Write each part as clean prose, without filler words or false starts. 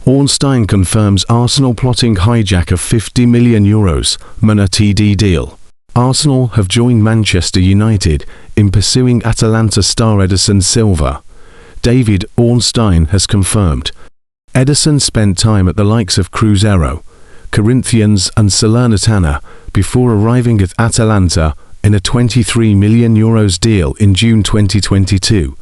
Ornstein confirms Arsenal plotting hijack of €50 million manchesterunited deal. Arsenal have joined Manchester United in pursuing Atalanta star Ederson Silva. David Ornstein has confirmed. Ederson spent time at the likes of Cruzeiro, Corinthians and Salernitana before arriving at Atalanta in a €23 million deal in June 2022.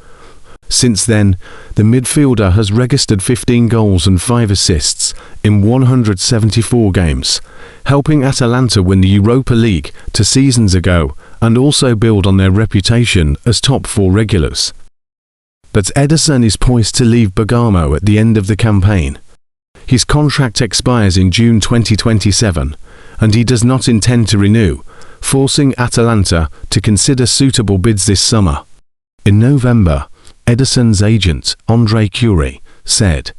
Since then, the midfielder has registered 15 goals and 5 assists in 174 games, helping Atalanta win the Europa League 2 seasons ago and also build on their reputation as top 4 regulars. But Ederson is poised to leave Bergamo at the end of the campaign. His contract expires in June 2027, and he does not intend to renew, forcing Atalanta to consider suitable bids this summer. In November, Ederson's agent, Andre Curie, said,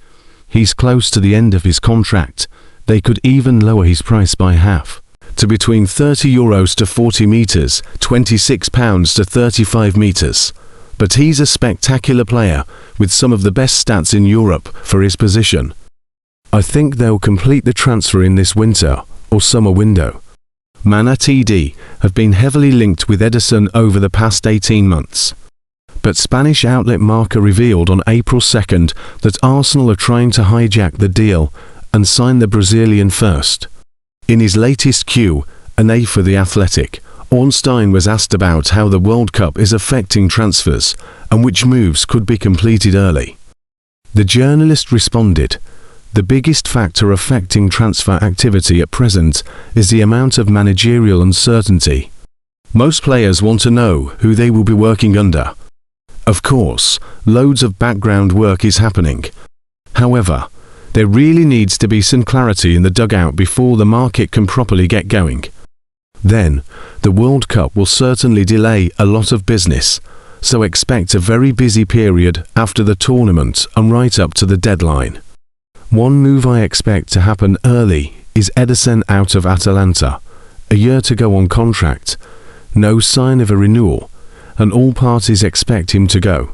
"He's close to the end of his contract. They could even lower his price by half, to between €30 to 40 meters, £26 to 35 meters. But he's a spectacular player with some of the best stats in Europe for his position. I think they'll complete the transfer in this winter or summer window." Manchesterunited have been heavily linked with Ederson over the past 18 months. But Spanish outlet Marca revealed on April 2nd that Arsenal are trying to hijack the deal and sign the Brazilian first. In his latest Q&A for The Athletic, Ornstein was asked about how the World Cup is affecting transfers and which moves could be completed early. The journalist responded, "The biggest factor affecting transfer activity at present is the amount of managerial uncertainty. Most players want to know who they will be working under. Of course, loads of background work is happening. However, there really needs to be some clarity in the dugout before the market can properly get going. Then, the World Cup will certainly delay a lot of business, so expect a very busy period after the tournament and right up to the deadline. One move I expect to happen early is Ederson out of Atalanta, a year to go on contract, no sign of a renewal, and all parties expect him to go.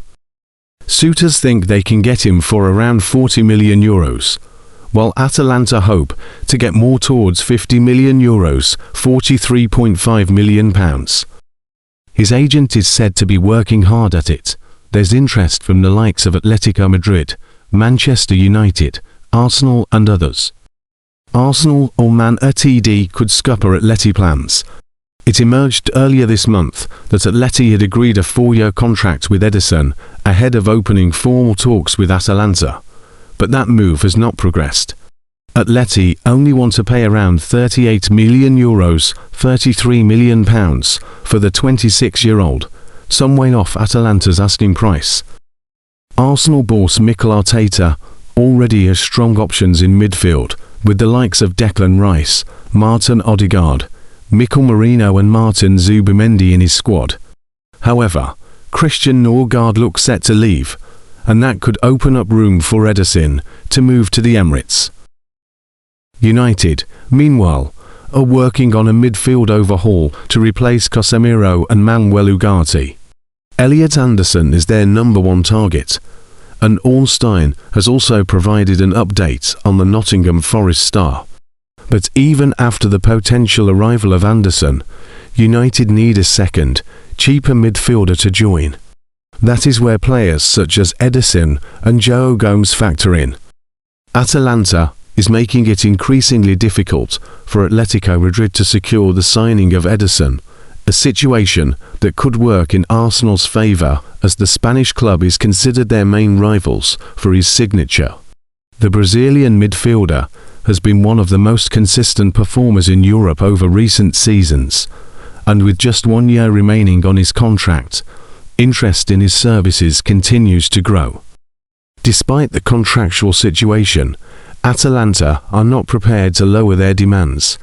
Suitors think they can get him for around €40 million, while Atalanta hope to get more towards €50 million, £43.5 million. His agent is said to be working hard at it. There's interest from the likes of Atletico Madrid, Manchester United, Arsenal and others. Arsenal or Manchesterunited could scupper Atleti plans. It emerged earlier this month that Atleti had agreed a 4-year contract with Ederson ahead of opening formal talks with Atalanta, but that move has not progressed. Atleti only want to pay around €38 million, £33 million for the 26-year-old, some way off Atalanta's asking price. Arsenal boss Mikel Arteta already has strong options in midfield, with the likes of Declan Rice, Martin Odegaard, Mikel Merino and Martin Zubimendi in his squad. However, Christian Norgard looks set to leave, and that could open up room for Ederson to move to the Emirates. United, meanwhile, are working on a midfield overhaul to replace Casemiro and Manuel Ugarte. Elliot Anderson is their number 1 target, and Ornstein has also provided an update on the Nottingham Forest star. But even after the potential arrival of Anderson, United need a second, cheaper midfielder to join. That is where players such as Ederson and João Gomes factor in. Atalanta is making it increasingly difficult for Atletico Madrid to secure the signing of Ederson, a situation that could work in Arsenal's favour as the Spanish club is considered their main rivals for his signature. The Brazilian midfielder has been one of the most consistent performers in Europe over recent seasons, and with just 1 year remaining on his contract, interest in his services continues to grow. Despite the contractual situation, Atalanta are not prepared to lower their demands.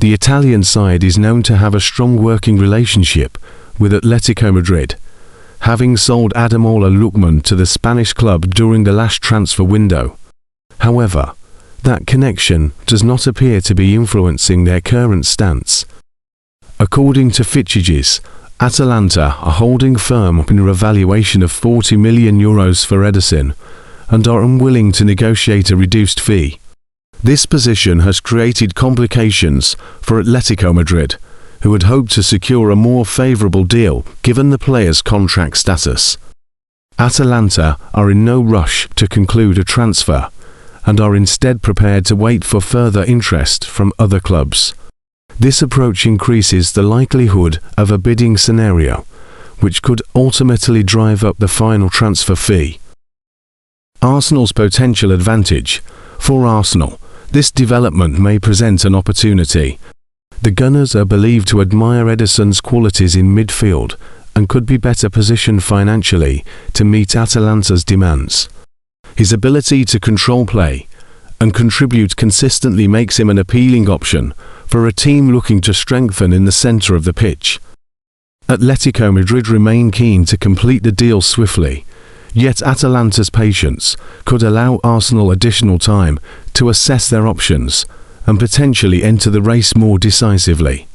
The Italian side is known to have a strong working relationship with Atletico Madrid, having sold Ademola Lookman to the Spanish club during the last transfer window. However, that connection does not appear to be influencing their current stance. According to Fitchages, Atalanta are holding firm in a valuation of €40 million for Ederson, and are unwilling to negotiate a reduced fee. This position has created complications for Atletico Madrid, who had hoped to secure a more favourable deal given the player's contract status. Atalanta are in no rush to conclude a transfer, and are instead prepared to wait for further interest from other clubs. This approach increases the likelihood of a bidding scenario, which could ultimately drive up the final transfer fee. Arsenal's potential advantage. For Arsenal, this development may present an opportunity. The Gunners are believed to admire Ederson's qualities in midfield and could be better positioned financially to meet Atalanta's demands. His ability to control play and contribute consistently makes him an appealing option for a team looking to strengthen in the centre of the pitch. Atletico Madrid remain keen to complete the deal swiftly, yet Atalanta's patience could allow Arsenal additional time to assess their options and potentially enter the race more decisively.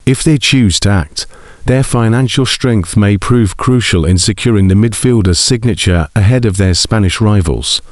If they choose to act, their financial strength may prove crucial in securing the midfielder's signature ahead of their Spanish rivals.